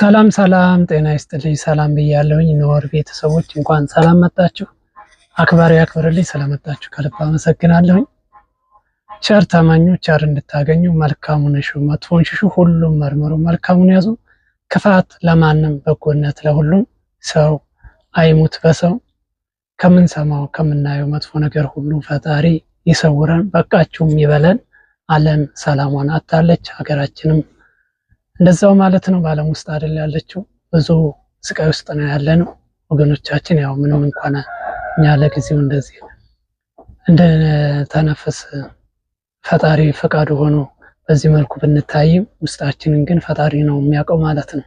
ሰላም ሰላም ጤና ይስጥልኝ ሰላም ብያለሁኝ ኖር ቤተሰቦች እንኳን ሰላም መጣችሁ አክባሪ አክብርልኝ ስለመጣችሁ ከልብ አመሰግናለሁኝ። ቸር ተመኙ ቸር እንድታገኙ መልካሙን እሹ መጥፎን ሽሹ ሁሉም መርምሩ መልካሙን ያዙ ክፋት ለማንም በጎነት ለሁሉም ሰው አይሙት በሰው ከምንሰማው ከምናየው መጥፎ ነገር ሁሉ ፈጣሪ ይሰውረን በቃችሁም ይበለን። ዓለም ሰላሟን አጣለች ሀገራችንም እንደዛው ማለት ነው። በዓለም ውስጥ አይደል ያለችው ብዙ ስቃይ ውስጥ ነው ያለነው ወገኖቻችን። ያው ምንም እንኳን እኛ ለጊዜው እንደዚህ እንደተነፈስ ፈጣሪ ፈቃዱ ሆኖ በዚህ መልኩ ብንታይም ውስጣችንን ግን ፈጣሪ ነው የሚያውቀው ማለት ነው።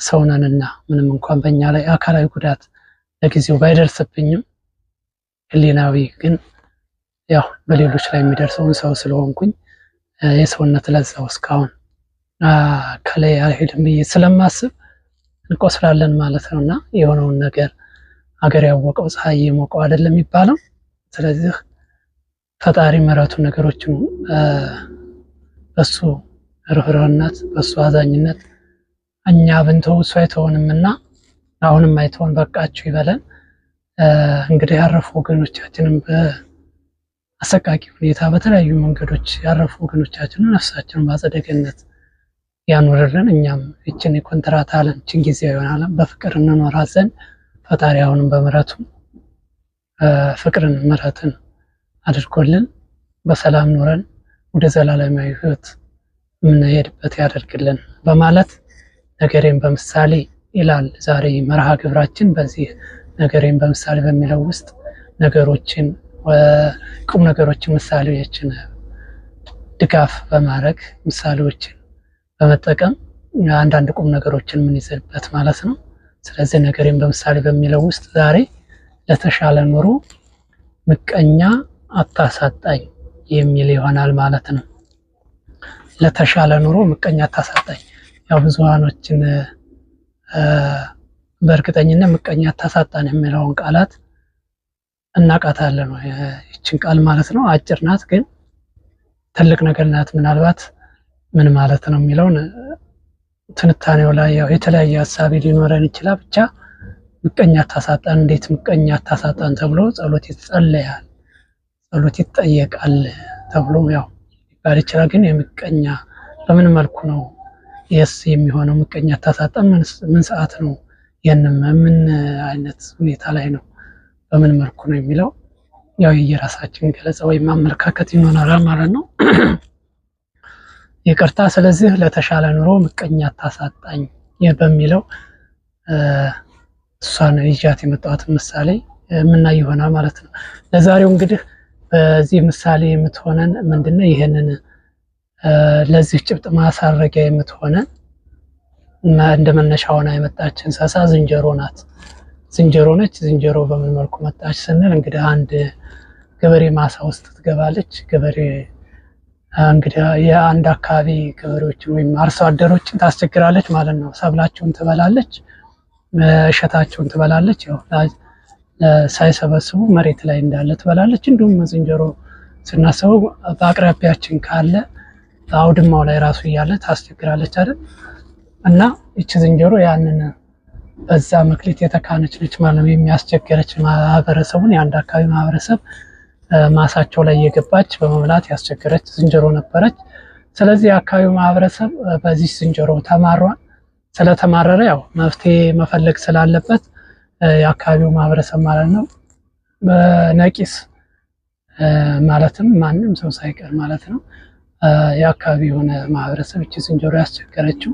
ሰውነንና ምንም እንኳን በእኛ ላይ አካላዊ ጉዳት ለጊዜው ባይደርስብኝም ህሊናዊ ግን ያው በሌሎች ላይ የሚደርሰውን ሰው ስለሆንኩኝ የሰውነት ለዛው እስካሁን ከላይ አይሄድም ብዬ ስለማስብ እንቆስላለን ማለት ነውና የሆነውን ነገር ሀገር ያወቀው ፀሐይ የሞቀው አይደለም የሚባለው። ስለዚህ ፈጣሪ ምሕረቱ ነገሮችን በሱ ርህራሄነት በሱ አዛኝነት እኛ ብንተው እሱ አይተውንምና አሁንም አይተውን በቃችሁ ይበለን። እንግዲህ ያረፉ ወገኖቻችንን በአሰቃቂ ሁኔታ በተለያዩ መንገዶች ያረፉ ወገኖቻችንን ነፍሳቸውን በአጸደ ገነት ያኖርልን። እኛም እችን የኮንትራት ዓለም እችን ጊዜያዊ ዓለም በፍቅር እንኖራት ዘንድ ፈጣሪ አሁንም በምሕረቱ ፍቅርን ምሕረትን አድርጎልን በሰላም ኖረን ወደ ዘላለማዊ ሕይወት የምንሄድበት ያደርግልን በማለት ነገሬን በምሳሌ ይላል ዛሬ መርሃ ግብራችን። በዚህ ነገሬን በምሳሌ በሚለው ውስጥ ነገሮችን ቁም ነገሮችን ምሳሌዎችን ድጋፍ በማድረግ ምሳሌዎችን በመጠቀም አንዳንድ ቁም ነገሮችን ምን ይዘልበት ማለት ነው። ስለዚህ ነገሬን በምሳሌ በሚለው ውስጥ ዛሬ ለተሻለ ኑሮ ምቀኛ አታሳጣኝ የሚል ይሆናል ማለት ነው። ለተሻለ ኑሮ ምቀኛ አታሳጣኝ። ያው ብዙሃኖችን በእርግጠኝነት ምቀኛ አታሳጣን የሚለውን ቃላት እናቃታለን። ይችን ቃል ማለት ነው አጭር ናት ግን ትልቅ ነገር ናት። ምናልባት ምን ማለት ነው የሚለውን ትንታኔው ላይ ያው የተለያየ ሐሳብ ሊኖረን ይችላል። ብቻ ምቀኛ አታሳጣን፣ እንዴት ምቀኛ አታሳጣን ተብሎ ጸሎት ይጸለያል፣ ጸሎት ይጠየቃል ተብሎ ያው ይባል ይችላል። ግን የምቀኛ በምን መልኩ ነው የስ የሚሆነው? ምቀኛ አታሳጣን ምን ሰዓት ነው? ምን አይነት ሁኔታ ላይ ነው? በምን መልኩ ነው የሚለው ያው የራሳችን ገለጻ ወይም አመለካከት ይኖራል ማለት ነው። ይቅርታ። ስለዚህ ለተሻለ ኑሮ ምቀኛ አታሳጣኝ በሚለው እሷን ይዣት የመጣሁት ምሳሌ የምናይ ይሆናል ማለት ነው። ለዛሬው እንግዲህ በዚህ ምሳሌ የምትሆነን ምንድነው? ይሄንን ለዚህ ጭብጥ ማሳረጊያ የምትሆነን እንደ መነሻ ሆና የመጣች እንስሳ ዝንጀሮ ናት። ዝንጀሮ ነች። ዝንጀሮ በምን መልኩ መጣች ስንል እንግዲህ አንድ ገበሬ ማሳ ውስጥ ትገባለች። ገበሬ እንግዲህ የአንድ አካባቢ ገበሬዎችን ወይም አርሶ አደሮችን ታስቸግራለች ማለት ነው። ሰብላቸውን ትበላለች፣ እሸታቸውን ትበላለች። ያው ሳይሰበስቡ መሬት ላይ እንዳለ ትበላለች። እንዲሁም ዝንጀሮ ስናስበው በአቅራቢያችን ካለ አውድማው ላይ ራሱ እያለ ታስቸግራለች አይደል? እና እቺ ዝንጀሮ ያንን በዛ መክሊት የተካነች ነች ማለት ነው። የሚያስቸገረች ማህበረሰቡን የአንድ አካባቢ ማህበረሰብ ማሳቸው ላይ የገባች በመብላት ያስቸገረች ዝንጀሮ ነበረች። ስለዚህ የአካባቢው ማህበረሰብ በዚህ ዝንጀሮ ተማሯል። ስለተማረረ ያው መፍትሄ መፈለግ ስላለበት የአካባቢው ማህበረሰብ ማለት ነው በነቂስ ማለትም ማንም ሰው ሳይቀር ማለት ነው የአካባቢ የሆነ ማህበረሰብ እቺ ዝንጀሮ ያስቸገረችው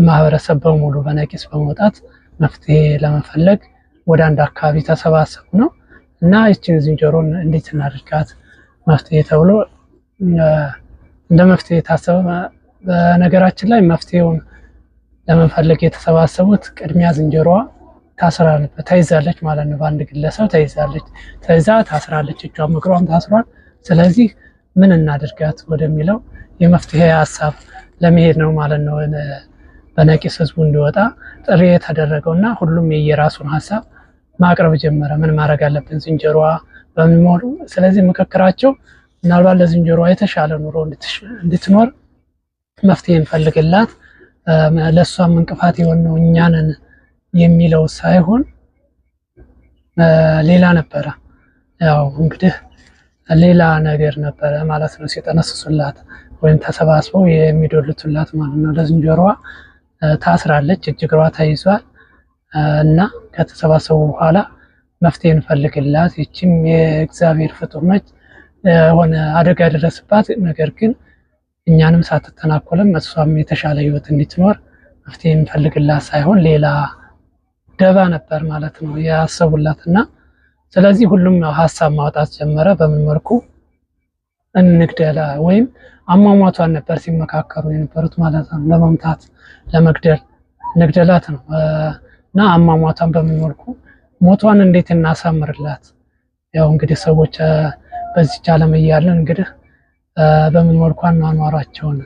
ማህበረሰብ በሙሉ በነቂስ በመውጣት መፍትሄ ለመፈለግ ወደ አንድ አካባቢ ተሰባሰቡ ነው። እና እቺን ዝንጀሮን እንዴት እናድርጋት መፍትሄ ተብሎ እንደ መፍትሄ ታሰበ። በነገራችን ላይ መፍትሄውን ለመፈለግ የተሰባሰቡት ቅድሚያ ዝንጀሮዋ ተይዛለች ማለት ነው። በአንድ ግለሰብ ተይዛለች፣ ተይዛ ታስራለች፣ እጇም እግሯም ታስሯል። ስለዚህ ምን እናድርጋት ወደሚለው የመፍትሄ ሀሳብ ለመሄድ ነው ማለት ነው። በነቂስ ህዝቡ እንዲወጣ ጥሪ የተደረገውና ሁሉም የየራሱን ሀሳብ ማቅረብ ጀመረ። ምን ማድረግ አለብን ዝንጀሮዋ በምን ሞሉ? ስለዚህ ምክክራቸው ምናልባት ለዝንጀሮዋ የተሻለ ኑሮ እንድትኖር መፍትሄ እንፈልግላት ለሷም እንቅፋት የሆነው እኛ ነን የሚለው ሳይሆን ሌላ ነበረ። ያው እንግዲህ ሌላ ነገር ነበረ ማለት ነው ሲጠነስሱላት ወይም ተሰባስበው የሚዶልቱላት ማለት ነው። ለዝንጀሮዋ ታስራለች፣ እጅግሯ ተይዟል እና ከተሰባሰቡ በኋላ መፍትሄ እንፈልግላት፣ ይችም የእግዚአብሔር ፍጡር ነች፣ የሆነ አደጋ ደረስባት፣ ነገር ግን እኛንም ሳትተናኮልም እሷም የተሻለ ህይወት እንድትኖር መፍትሄ እንፈልግላት ሳይሆን ሌላ ደባ ነበር ማለት ነው ያሰቡላት። እና ስለዚህ ሁሉም ሀሳብ ማውጣት ጀመረ። በምን መልኩ እንግደላ ወይም አሟሟቷን ነበር ሲመካከሩ የነበሩት ማለት ነው። ለመምታት ለመግደል እንግደላት ነው እና አሟሟቷን በምን መልኩ ሞቷን እንዴት እናሳምርላት። ያው እንግዲህ ሰዎች በዚህ ዓለም እያለን እንግዲህ በምን መልኩ አኗኗራቸውን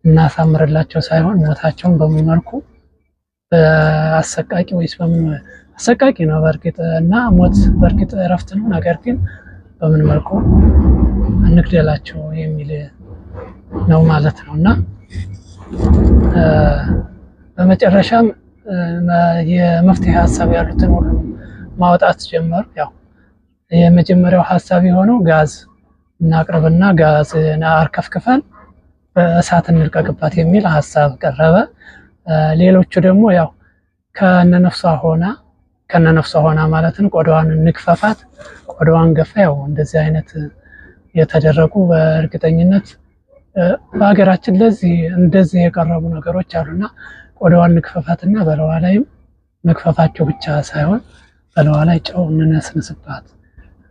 እናሳምርላቸው ሳይሆን ሞታቸውን በምን መልኩ አሰቃቂ ወይስ በምን አሰቃቂ ነው በእርግጥ እና ሞት በእርግጥ እረፍት ነው። ነገር ግን በምን መልኩ እንግደላቸው የሚል ነው ማለት ነው። እና በመጨረሻም የመፍትሄ ሀሳብ ያሉትን ሁሉ ማውጣት ጀመሩ። ያው የመጀመሪያው ሀሳብ የሆነው ጋዝ እናቅርብና ጋዝ አርከፍክፈን በእሳት እንልቀቅባት የሚል ሀሳብ ቀረበ። ሌሎቹ ደግሞ ያው ከነነፍሷ ሆና ማለትን ቆዳዋን እንክፈፋት፣ ቆዳዋን ገፋ። ያው እንደዚህ አይነት የተደረጉ በእርግጠኝነት በሀገራችን ለዚህ እንደዚህ የቀረቡ ነገሮች አሉና ቆዳዋን እንክፈፋትና በለዋ ላይም መክፈፋቸው ብቻ ሳይሆን በለዋ ላይ ጨው እንነስንስባት።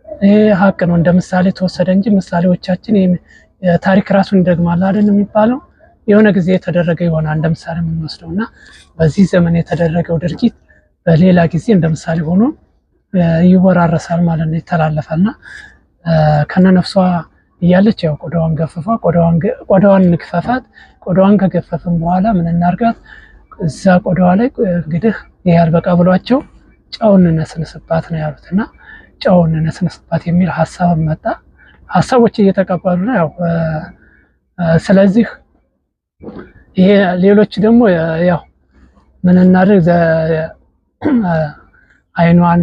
ይሄ ሀቅ ነው፣ እንደ ምሳሌ ተወሰደ እንጂ ምሳሌዎቻችን ታሪክ ራሱን ይደግማል አይደል የሚባለው። የሆነ ጊዜ የተደረገ ይሆናል እንደ ምሳሌ የምንወስደው እና በዚህ ዘመን የተደረገው ድርጊት በሌላ ጊዜ እንደ ምሳሌ ሆኖ ይወራረሳል ማለት ነው፣ ይተላለፋልና ከነነፍሷ እያለች ያው ቆዳዋን ገፈፋ፣ ቆዳዋን እንክፈፋት። ቆዳዋን ከገፈፍን በኋላ ምን እናርጋት? እዛ ቆዳዋ ላይ እንግዲህ ይሄ አልበቃ ብሏቸው ጨው እንነስንስባት ነው ያሉትና ጨው እንነስንስባት የሚል ሀሳብ መጣ። ሀሳቦች እየተቀበሉ ነው ያው ስለዚህ ይሄ ሌሎች ደግሞ ያው ምን እናድርግ አይኗን፣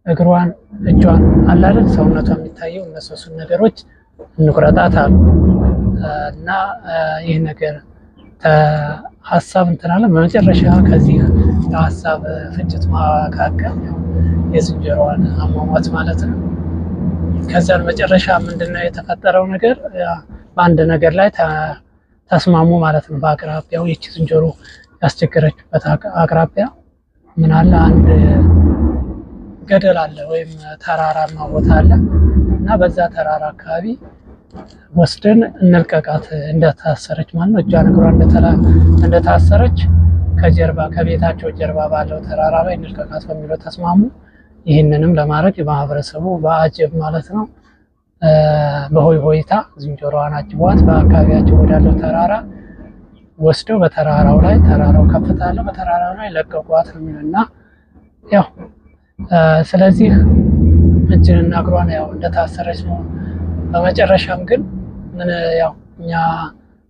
እግሯን፣ እጇን አላደግ ሰውነቷ የሚታየው እነሱን ነገሮች እንቁረጣት አሉ እና ይህ ነገር ሀሳብ እንትናለ በመጨረሻ ከዚህ ሀሳብ ፍጭት መካከል የዝንጀሮዋን አሟሟት ማለት ነው። ከዛን መጨረሻ ምንድነው የተፈጠረው ነገር በአንድ ነገር ላይ ተስማሙ ማለት ነው። በአቅራቢያው ይቺ ዝንጀሮ ያስቸገረችበት አቅራቢያ ምን አለ አንድ ገደል አለ ወይም ተራራማ ቦታ አለ እና በዛ ተራራ አካባቢ ወስደን እንልቀቃት እንደታሰረች ማለት ነው። እጇን እግሯን እንደታሰረች ከጀርባ ከቤታቸው ጀርባ ባለው ተራራ ላይ እንልቀቃት በሚለው ተስማሙ። ይህንንም ለማድረግ የማህበረሰቡ በአጀብ ማለት ነው በሆይ ሆይታ ዝንጀሮዋን አጅቧት በአካባቢያቸው ወዳለው ተራራ ወስደው በተራራው ላይ ተራራው ከፍታ አለ በተራራው ላይ ለቀቋት ነው የሚልና ያው ስለዚህ እጅንና እግሯን ያው እንደታሰረች ነው። በመጨረሻም ግን ምን ያው እኛ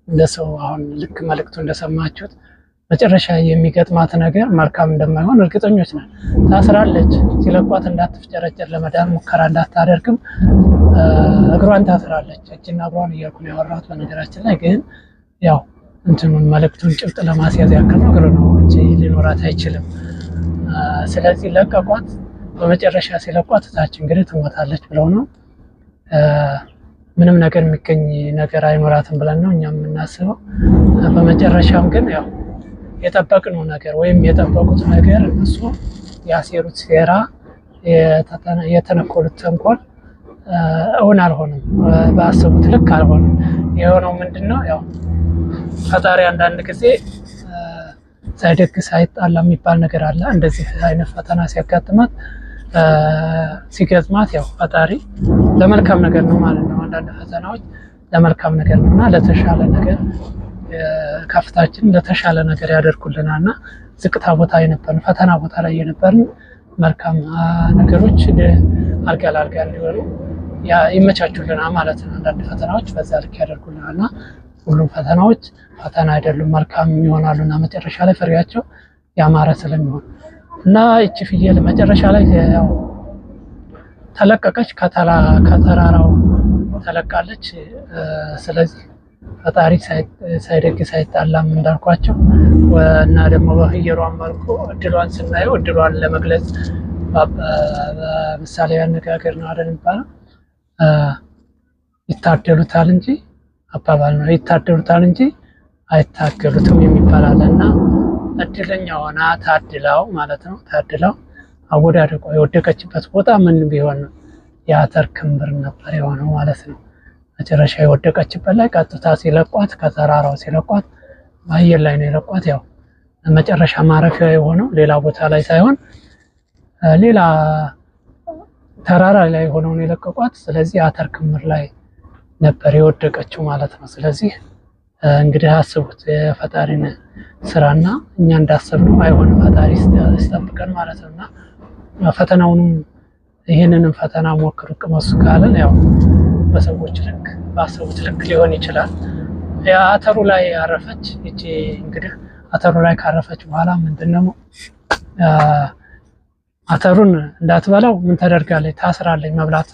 እንደሰው አሁን ልክ መልእክቱ እንደሰማችሁት መጨረሻ የሚገጥማት ነገር መልካም እንደማይሆን እርግጠኞች ነን። ታስራለች፣ ሲለቋት እንዳትፍጨረጨር ለመዳን ሙከራ እንዳታደርግም እግሯን ታስራለች። እጅና እግሯን እያልኩ ነው ያወራሁት። በነገራችን ላይ ግን ያው እንትኑን መልእክቱን ጭብጥ ለማስያዝ ያክል ነው። እግር ነው እንጂ ሊኖራት አይችልም። ስለዚህ ለቀቋት። በመጨረሻ ሲለቋት ታች እንግዲህ ትሞታለች ብለው ነው። ምንም ነገር የሚገኝ ነገር አይኖራትም ብለን ነው እኛ የምናስበው። በመጨረሻም ግን ያው የጠበቅነው ነገር ወይም የጠበቁት ነገር እነሱ ያሴሩት ሴራ የተነኮሉት ተንኮል እውን አልሆነም። ባሰቡት ልክ አልሆነም። የሆነው ምንድነው ያው ፈጣሪ አንዳንድ ጊዜ ሳይደግስ አይጣላ የሚባል ነገር አለ። እንደዚህ አይነት ፈተና ሲገጥማት ያው ፈጣሪ ለመልካም ነገር ነው ማለት ነው። አንዳንድ ፈተናዎች ለመልካም ነገር ነውና ለተሻለ ነገር ከፍታችን ለተሻለ ነገር ያደርጉልናልና ዝቅታ ቦታ የነበርን ፈተና ቦታ ላይ የነበርን መልካም ነገሮች አልጋ እንዲሆኑ ይመቻቹልናል ማለት ነው። አንዳንድ ፈተናዎች በዛ ልክ ያደርጉልናልና ሁሉም ፈተናዎች ፈተና አይደሉም፣ መልካም ይሆናሉና መጨረሻ ላይ ፍሬያቸው ያማረ ስለሚሆን እና እቺ ፍየል መጨረሻ ላይ ያው ተለቀቀች፣ ከተራራው ተለቃለች። ስለዚህ ፈጣሪ ሳይደግ ሳይጣላም እንዳልኳቸው እና ደግሞ በፍየሏን መልኩ እድሏን ስናየው እድሏን ለመግለጽ በምሳሌ ያነጋገር ነው አይደል የሚባለው። ይታደሉታል እንጂ አባባል ነው፣ ይታደሉታል እንጂ አይታገሉትም የሚባል አለና እድለኛ ሆና ታድላው ማለት ነው። ታድላው አወዳደቋ የወደቀችበት ቦታ ምን ቢሆን ነው የአተር ክምር ነበር የሆነው ማለት ነው። መጨረሻ የወደቀችበት ላይ ቀጥታ ሲለቋት ከተራራው ሲለቋት በአየር ላይ ነው የለቋት። ያው መጨረሻ ማረፊያ የሆነው ሌላ ቦታ ላይ ሳይሆን ሌላ ተራራ ላይ ሆነው ነው የለቀቋት። ስለዚህ አተር ክምር ላይ ነበር የወደቀችው ማለት ነው። ስለዚህ እንግዲህ አስቡት የፈጣሪን ስራና እኛ እንዳሰብነው አይሆንም፣ ፈጣሪ ይጠብቀን ማለት ነውና ፈተናውንም ይህንንም ፈተና ሞክሩ ቅመሱ ካለን ያው በሰዎች ልክ ባሰቡት ልክ ሊሆን ይችላል። አተሩ ላይ አረፈች። እቺ እንግዲህ አተሩ ላይ ካረፈች በኋላ ምንድነው አተሩን እንዳትበላው ምን ተደርጋለች? ታስራለች። መብላት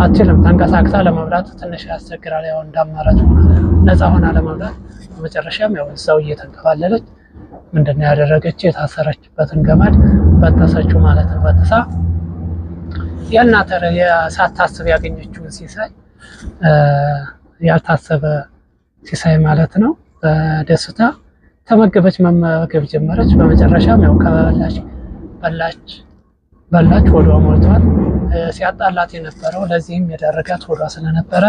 አትችልም። ተንቀሳቅሳ ለመብላት ትንሽ ያስቸግራል። ያው እንዳማራጭ ነፃ ሆና ለመብላት በመጨረሻም ያው እዛው እየተንከባለለች ምንድነው ያደረገች? የታሰረችበትን ገመድ በጠሰችው ማለት ነው። በጥሳ ያን አተር ሳታስብ ያገኘችውን ሲሳይ ያልታሰበ ሲሳይ ማለት ነው በደስታ ተመገበች፣ መመገብ ጀመረች። በመጨረሻም ያው በላች፣ ሆዷ ሞልቷል። ሲያጣላት የነበረው ለዚህም የደረጋት ሆዷ ስለነበረ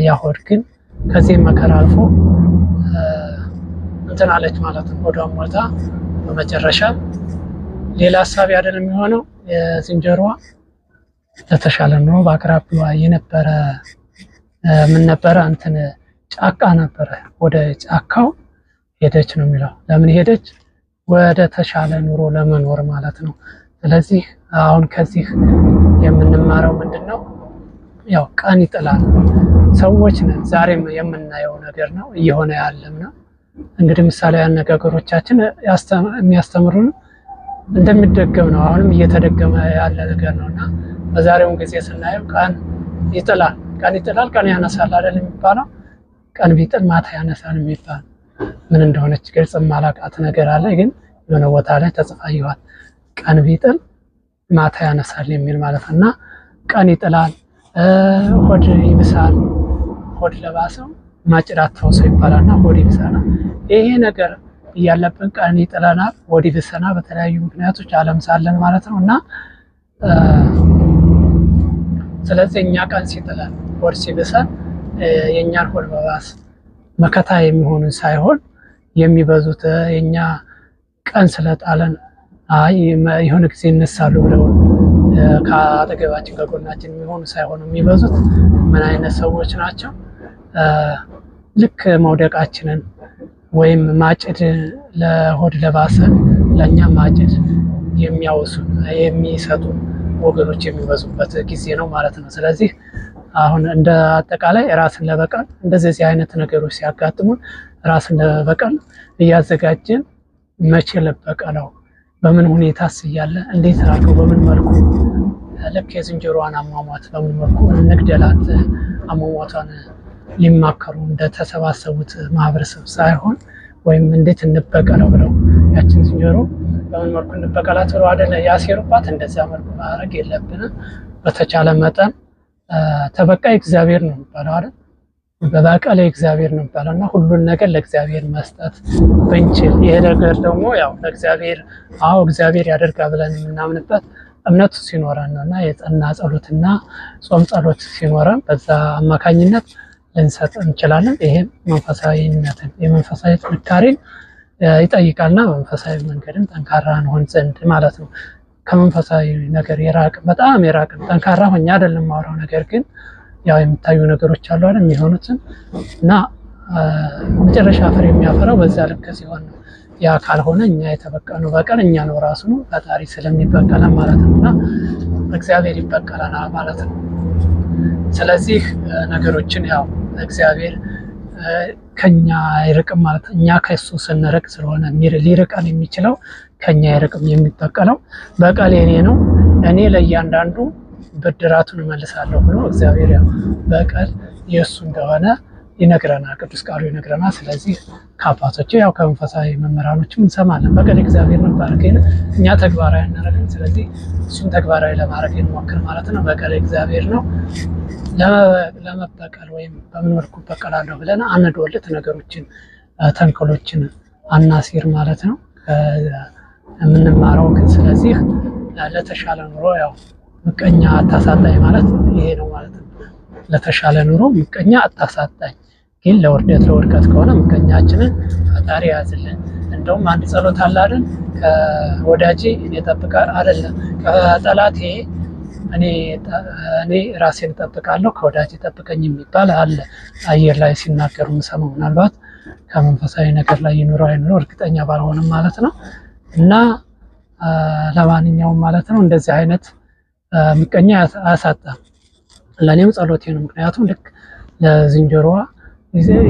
ያ ሆድ ግን ከዚህ መከራ አልፎ እንትን አለች ማለት ነው። ሆዷ ሞልታ በመጨረሻ ሌላ ሀሳብ አይደለም የሚሆነው የዝንጀሮዋ ለተሻለ ኑሮ በአቅራቢያዋ የነበረ ምን ነበረ እንትን ጫካ ነበረ። ወደ ጫካው ሄደች ነው የሚለው። ለምን ሄደች? ወደ ተሻለ ኑሮ ለመኖር ማለት ነው። ስለዚህ አሁን ከዚህ የምንማረው ምንድነው? ያው ቀን ይጥላል። ሰዎች ነን፣ ዛሬም የምናየው ነገር ነው፣ እየሆነ ያለም ነው። እንግዲህ ምሳሌ አነጋገሮቻችን የሚያስተምሩን እንደሚደገም ነው። አሁንም እየተደገመ ያለ ነገር ነውና በዛሬውን ጊዜ ስናየው ቀን ይጥላል፣ ቀን ያነሳል አይደል የሚባለው። ቀን ቢጥል ማታ ያነሳል የሚባል ምን እንደሆነች ግልጽ ማላቃት ነገር አለ፣ ግን የሆነ ቦታ ላይ ተጽፋይዋል። ቀን ቢጥል ማታ ያነሳል የሚል ማለት እና ቀን ይጥላል፣ ሆድ ይብሳል፣ ሆድ ለባሰው ማጭራት ተውሰው ይባላልና ሆድ ይብሳል። ይሄ ነገር እያለብን ቀን ይጥለናል፣ ሆድ ይብሰናል በተለያዩ ምክንያቶች ዓለም ሳለን ማለት ነው እና ስለዚህ እኛ ቀን ሲጥለን ሆድ ሲብሰን የኛን ሆድ መባስ መከታ የሚሆኑን ሳይሆን የሚበዙት የኛ ቀን ስለጣለን አይ የሆነ ጊዜ እነሳሉ ብለው ከአጠገባችን ከጎናችን የሚሆኑ ሳይሆኑ የሚበዙት ምን አይነት ሰዎች ናቸው? ልክ መውደቃችንን ወይም ማጭድ ለሆድ ለባሰን ለኛ ማጭድ የሚያወሱ የሚሰጡ ወገኖች የሚበዙበት ጊዜ ነው ማለት ነው። ስለዚህ አሁን እንደ አጠቃላይ ራስን ለበቀል እንደዚህ አይነት ነገሮች ሲያጋጥሙን ራስን ለበቀል እያዘጋጀን መቼ ለበቀለው በምን ሁኔታስ እያለ እንዴት አድርገው በምን መልኩ ልክ የዝንጀሮዋን አሟሟት በምን መልኩ እንግደላት አሟሟቷን ሊማከሩ እንደተሰባሰቡት ማህበረሰብ ሳይሆን ወይም እንዴት እንበቀለው ብለው ያችን ዝንጀሮ በምን መልኩ እንበቀላት ብለው አይደለ ያሴሩባት። እንደዚያ መልኩ ማድረግ የለብንም። በተቻለ መጠን ተበቃይ እግዚአብሔር ነው የሚባለው አይደል? በበቀል እግዚአብሔር ነው የሚባለው እና ሁሉን ነገር ለእግዚአብሔር መስጠት ብንችል፣ ይሄ ነገር ደግሞ ያው ለእግዚአብሔር እግዚአብሔር ያደርጋል ብለን የምናምንበት እምነቱ ሲኖረን ነውና የጸና ጸሎትና ጾም ጸሎት ሲኖረን በዛ አማካኝነት ልንሰጥ እንችላለን። ይሄም መንፈሳዊነትን የመንፈሳዊ ጥንካሬን ይጠይቃልና በመንፈሳዊ መንገድም ጠንካራ እንሆን ዘንድ ማለት ነው። ከመንፈሳዊ ነገር በጣም የራቅን ጠንካራ ሆኜ አይደለም ማውራው፣ ነገር ግን ያው የሚታዩ ነገሮች አሉ አይደል የሚሆኑትን እና መጨረሻ ፍሬ የሚያፈራው በዛ ልክ ሲሆን ነው። ያ ካልሆነ እኛ የተበቀልነው በቀል እኛ ነው ራሱ ነው ፈጣሪ ስለሚበቀለን ማለት ነውና እግዚአብሔር ይበቀለናል ማለት ነው። ስለዚህ ነገሮችን ያው እግዚአብሔር ከኛ አይርቅም ማለት እኛ ከሱ ስንርቅ ስለሆነ ሊርቀን የሚችለው ከኛ አይርቅም። የሚበቀለው በቀል የኔ ነው፣ እኔ ለእያንዳንዱ ብድራቱን እመልሳለሁ ብሎ እግዚአብሔር ያው በቀል የእሱ እንደሆነ ይነግረናል፣ ቅዱስ ቃሉ ይነግረናል። ስለዚህ ከአባቶች ያው ከመንፈሳዊ መምህራኖችም እንሰማለን። በቀል እግዚአብሔር ነበር፣ ግን እኛ ተግባራዊ እናደርግን። ስለዚህ እሱን ተግባራዊ ለማድረግ እንሞክር ማለት ነው። በቀል እግዚአብሔር ነው። ለመበቀል ወይም በምን መልኩ በቀላለሁ ብለን አንዶልት ነገሮችን ተንኮሎችን አናሲር ማለት ነው የምንማረው። ግን ስለዚህ ለተሻለ ኑሮ ያው ምቀኛ አታሳጣኝ ማለት ይሄ ነው ማለት ነው። ለተሻለ ኑሮ ምቀኛ አታሳጣኝ፣ ግን ለውርደት ለውድቀት ከሆነ ምቀኛችንን ፈጣሪ ያዝልን። እንደውም አንድ ጸሎት አለ አይደል? ከወዳጄ እኔ እጠብቃለሁ አይደለም ከጠላቴ እኔ ራሴን እጠብቃለሁ ከወዳጄ ጠብቀኝ የሚባል አለ። አየር ላይ ሲናገሩ የምሰማው ምናልባት ከመንፈሳዊ ነገር ላይ ይኑረው አይኑረው እርግጠኛ ባልሆንም ማለት ነው። እና ለማንኛውም ማለት ነው እንደዚህ አይነት ምቀኛ አያሳጣም። ለእኔም ጸሎቴ ነው። ምክንያቱም ልክ ለዝንጀሮዋ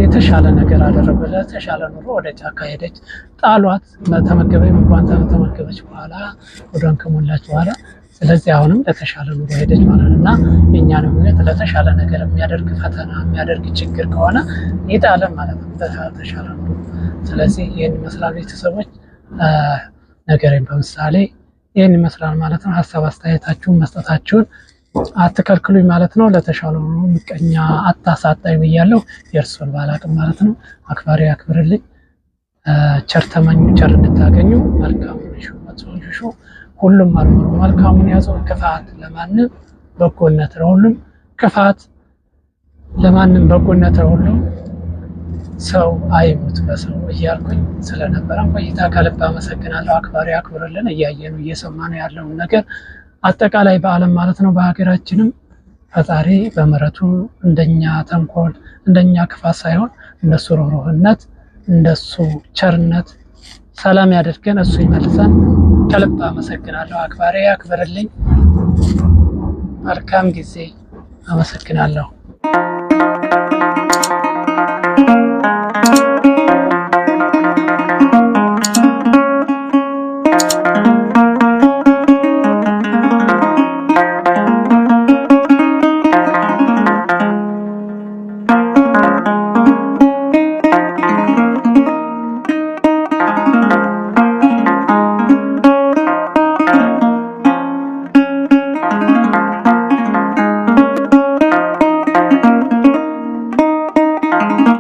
የተሻለ ነገር አደረገ፣ ለተሻለ ኑሮ ወደ ጫካ ሄደች፣ ጣሏት፣ ተመገበች፣ ምግቧን ተመገበች በኋላ ወዷን ከሞላች በኋላ ስለዚህ አሁንም ለተሻለ ኑሮ ሄደች ማለት ነው። እና የእኛን እምነት ለተሻለ ነገር የሚያደርግ ፈተና የሚያደርግ ችግር ከሆነ ይጣለን ማለት ነው፣ ለተሻለ ኑሮ። ስለዚህ ይህን ይመስላል ቤተሰቦች፣ ነገሬን በምሳሌ ይህን ይመስላል ማለት ነው። ሀሳብ አስተያየታችሁን መስጠታችሁን አትከልክሉኝ ማለት ነው። ለተሻለ ኑሮ ምቀኛ አታሳጣኝ ብያለሁ። የእርሱን ባላቅም ማለት ነው። አክባሪ አክብርልኝ። ቸር ተመኙ፣ ቸር እንድታገኙ። መልካሙን ይሹ፣ መጥፎውን ሽሹ። ሁሉም አልመሩ መልካሙን ያዘው። ክፋት ለማንም በጎነት ለሁሉም፣ ክፋት ለማንም በጎነት ለሁሉም። ሰው አይሙት በሰው እያልኩኝ ስለነበረን ቆይታ ከልብ አመሰግናለሁ። አክባሪ አክብርልን። እያየነው እየሰማነው ያለውን ነገር አጠቃላይ በዓለም ማለት ነው በሀገራችንም ፈጣሪ በምሕረቱ እንደኛ ተንኮል እንደኛ ክፋት ሳይሆን እንደሱ ሩህሩህነት እንደሱ ቸርነት ሰላም ያደርገን፣ እሱ ይመልሰን። ከልብ አመሰግናለሁ። አክባሪ አክብርልኝ። መልካም ጊዜ። አመሰግናለሁ።